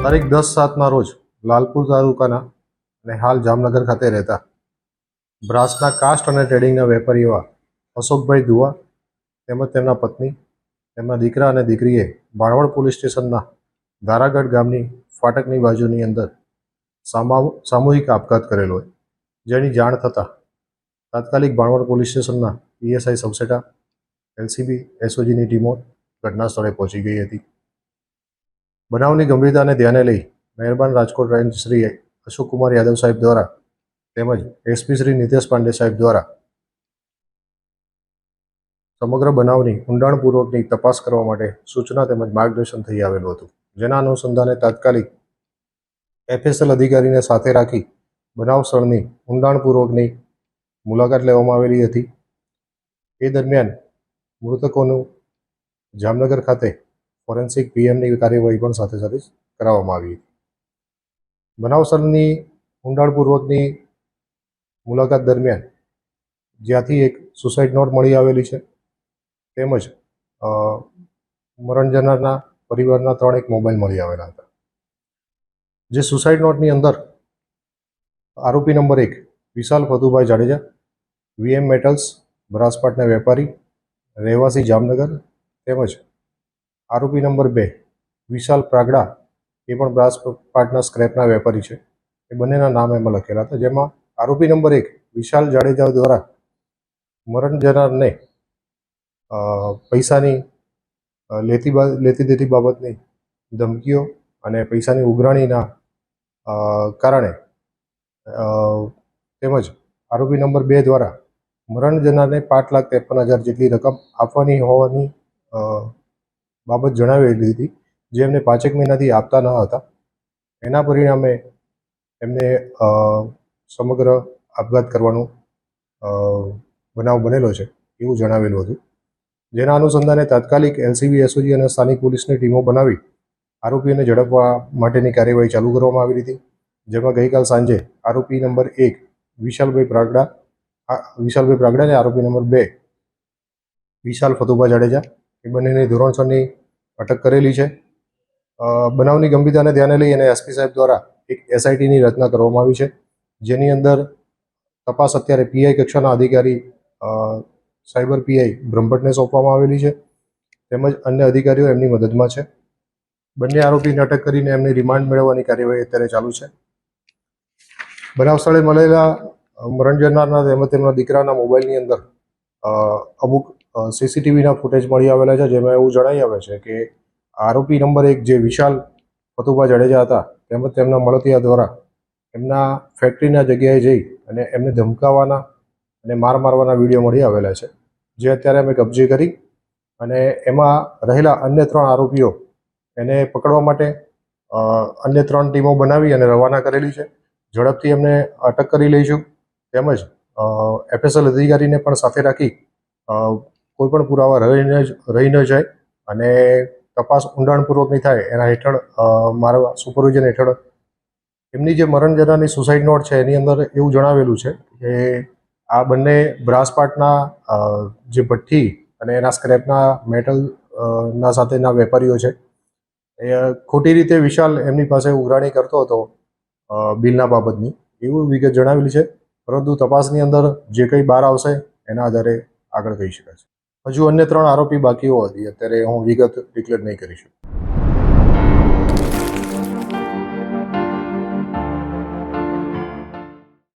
તારીખ 10/7ના રોજ લાલપુર તાલુકાના અને હાલ જામનગર ખાતે રહેતા બ્રાસના કાસ્ટ અને ટ્રેડિંગના વેપારી એવા અશોકભાઈ દુવા તેમજ તેમના પત્ની, તેમના દીકરા અને દીકરીએ બાણવડ પોલીસ સ્ટેશનના ધારાગઢ ગામની ફાટકની બાજુની અંદર સામૂહિક આપઘાત કરેલો હોય, જેની જાણ થતાં તાત્કાલિક બાણવડ પોલીસ સ્ટેશનના પીએસઆઈ સબસેટા, એલસીબી, એસઓજીની ટીમો ઘટના સ્થળે પહોંચી ગઈ હતી. બનાવની ગંભીરતાને ધ્યાને લઈ મહેરબાન રાજકોટ રેન્જ શ્રી અશોકકુમાર યાદવ સાહેબ દ્વારા તેમજ એસપી શ્રી નિતેશ પાંડે સાહેબ દ્વારા સમગ્ર બનાવની ઊંડાણપૂર્વકની તપાસ કરવા માટે સૂચના તેમજ માર્ગદર્શન થઈ આવેલું હતું. જેના અનુસંધાને તાત્કાલિક એફએસએલ અધિકારીને સાથે રાખી બનાવ સ્થળની ઊંડાણપૂર્વકની મુલાકાત લેવામાં આવેલી હતી. એ દરમિયાન મૃતકોનું જામનગર ખાતે ફોરેન્સિક પીએમની કાર્યવાહી પણ સાથે સાથે કરાવવામાં આવી હતી. બનાવ સ્થળની ઊંડાણપૂર્વકની મુલાકાત દરમિયાન જ્યાંથી એક સુસાઇડ નોટ મળી આવેલી છે, તેમજ મરણ જનારના પરિવારના 3 મોબાઈલ મળી આવેલા હતા. જે સુસાઇડ નોટની અંદર આરોપી નંબર 1 વિશાલ ફતુભાઈ જાડેજા, વીએમ મેટલ્સ બ્રાસપાટના વેપારી, રહેવાસી જામનગર, તેમજ આરોપી નંબર 2 વિશાલ પ્રાગડા, એ પણ બ્રાસપાટના સ્ક્રેપના વેપારી છે. એ બંનેના નામ એમાં લખેલા હતા. જેમાં આરોપી નંબર 1 વિશાલ જાડેજા દ્વારા મરણ જનારને પૈસાની લેતી દેતી બાબતની ધમકીઓ અને પૈસાની ઉઘરાણીના કારણે તેમજ આરોપી નંબર 2 દ્વારા મરણ જનારને 5,53,000 જેટલી રકમ આપવાની હોવાની બાબત જણાવેલી હતી, જે એમને 5 મહિનાથી આપતા ન હતા. એના પરિણામે એમને સમગ્ર આપઘાત કરવાનો બનાવ બનેલો છે એવું જણાવેલું હતું. જેના અનુસંધાને તાત્કાલિક એલસીબી, એસઓજી અને સ્થાનિક પોલીસની ટીમો બનાવી આરોપીઓને ઝડપવા માટેની કાર્યવાહી ચાલુ કરવામાં આવી હતી. જેમાં ગઈકાલ સાંજે આરોપી નંબર 1 વિશાલભાઈ પ્રાગડા અને આરોપી નંબર 2 વિશાલ ફતુભા જાડેજા, એ બંનેની ધોરણસરની અટક કરેલી છે. બનાવની ગંભીરતાને ધ્યાને લઈ અને એસપી સાહેબ દ્વારા એક એસઆઈટીની રચના કરવામાં આવી છે, જેની અંદર તપાસ અત્યારે પીઆઈ કક્ષાના અધિકારી સાયબર પીઆઈ બ્રહ્મભટ્ટને સોંપવામાં આવેલી છે, તેમજ અન્ય અધિકારીઓ એમની મદદમાં છે. બંને આરોપીને અટક કરીને એમની રિમાન્ડ મેળવવાની કાર્યવાહી અત્યારે ચાલુ છે. બનાવ સ્થળે મળેલા મરણ જનારના તેમજ તેમના દીકરાના મોબાઈલની અંદર અમુક સીસીટીવીના ફૂટેજ મળી આવેલા છે, જેમાં એવું જણાઈ આવે છે કે આરોપી નંબર 1 જે વિશાલ ફતુભા જાડેજા હતા, તેમજ તેમના મળતિયા દ્વારા એમના ફેક્ટરીના જગ્યાએ જઈ અને એમને ધમકાવવાના અને મારવાના વિડીયો મળી આવેલા છે, જે અત્યારે અમે કબજે કરી અને એમાં રહેલા અન્ય 3 આરોપીઓ એને પકડવા માટે અન્ય 3 ટીમો બનાવી અને રવાના કરેલી છે. ઝડપથી એમને અટક કરી લઈશું, તેમજ એફએસએલ અધિકારીને પણ સાથે રાખી કોઈ પણ પુરાવા રહી ન જાય અને તપાસ ઊંડાણપૂર્વકની થાય એના હેઠળ મારા સુપરવિઝન હેઠળ એમની જે મરણ જનારની સુસાઇડ નોટ છે એની અંદર એવું જણાવેલું છે કે આ બંને બ્રાસપાટના જે ભઠ્ઠી અને એના સ્ક્રેપના મેટલ ના સાથેના વેપારીઓ છે. એ ખોટી રીતે વિશાલ એમની પાસે ઉઘરાણી કરતો હતો બિલના બાબતની, એવું વિગત જણાવેલી છે. પરંતુ તપાસની અંદર જે કંઈ બહાર આવશે એના આધારે આગળ કહી શકાશે. હજુ અન્ય 3 આરોપી બાકી હોવાથી અત્યારે હું વિગત ડિક્લેર નહીં કરી શકું.